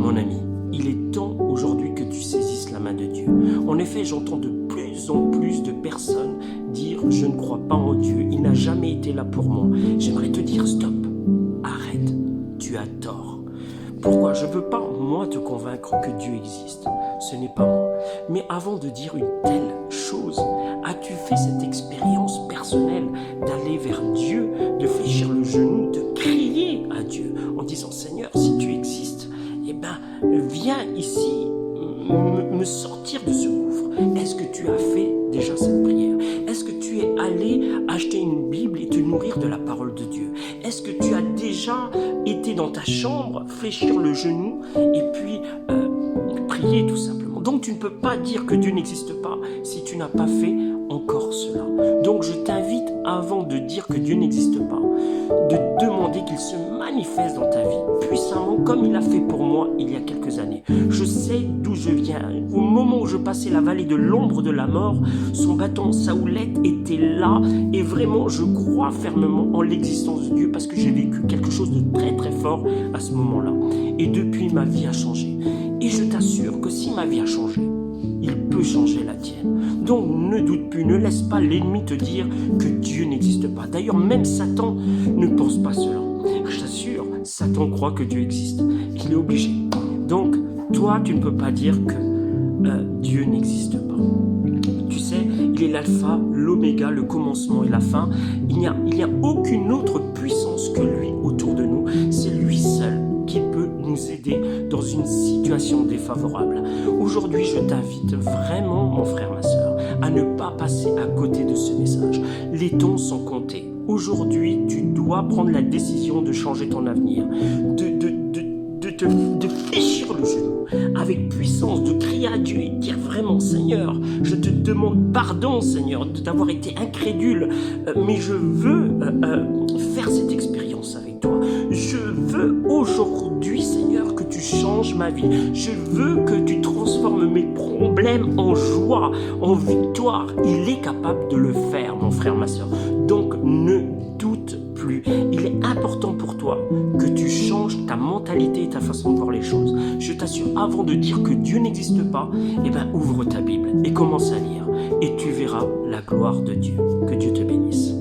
Mon ami, il est temps aujourd'hui que tu saisisses la main de Dieu. En effet, j'entends de plus en plus de personnes dire « Je ne crois pas en Dieu, il n'a jamais été là pour moi ». J'aimerais te dire « Stop, arrête, tu as tort ». Pourquoi? Je ne veux pas, moi, te convaincre que Dieu existe. Ce n'est pas moi. Mais avant de dire une telle chose, as-tu fait cette expérience personnelle d'aller vers Dieu, de fléchir le genou, de crier à Dieu en disant « Seigneur, si tu existes, eh ben, viens ici me sortir de ce gouffre ». Est-ce que tu as fait déjà cette prière? Est-ce que tu es allé acheter une Bible et te nourrir de la parole de Dieu? Est-ce que tu as déjà été dans ta chambre, fléchir le genou et puis prier tout simplement? Donc tu ne peux pas dire que Dieu n'existe pas si tu n'as pas fait encore cela. Donc je t'invite, avant de dire que Dieu n'existe pas, de demander qu'il se manifeste dans ta vie puissamment comme il a fait pour moi il y a quelques années. Je sais d'où je viens. Au moment où je passais la vallée de l'ombre de la mort, son bâton, sa houlette était là et vraiment je crois fermement en l'existence de Dieu parce que j'ai vécu quelque chose de très très fort à ce moment-là. Et depuis, ma vie a changé. Et je t'assure que si ma vie a changé, il peut changer la tienne. Donc ne doute plus, ne laisse pas l'ennemi te dire que Dieu n'existe pas. D'ailleurs, même Satan ne pense pas cela. Je t'assure, Satan croit que Dieu existe. Il est obligé. Donc, toi, tu ne peux pas dire que Dieu n'existe pas. Tu sais, il est l'alpha, l'oméga, le commencement et la fin. Il n'y a aucune autre puissance que lui autour de nous. C'est lui seul qui peut nous aider dans une situation défavorable. Aujourd'hui, je t'invite vraiment, mon frère, ma soeur, à ne pas passer à côté de ce message. Les temps sont comptés. Aujourd'hui, tu dois prendre la décision de changer ton avenir, de fléchir le genou avec puissance, de crier à Dieu et dire vraiment « Seigneur, je te demande pardon, Seigneur, d'avoir été incrédule, mais je veux faire cette expérience avec toi. Je veux aujourd'hui, Seigneur, que tu changes ma vie. Je veux que tu transformes mes problèmes en joie, en victoire. » Il est capable de le faire, mon frère, ma soeur. Donc, ne doute plus. Il est important pour toi que tu changes ta mentalité et ta façon de voir les choses. Je t'assure, avant de dire que Dieu n'existe pas, eh ben, ouvre ta Bible et commence à lire. Et tu verras la gloire de Dieu. Que Dieu te bénisse.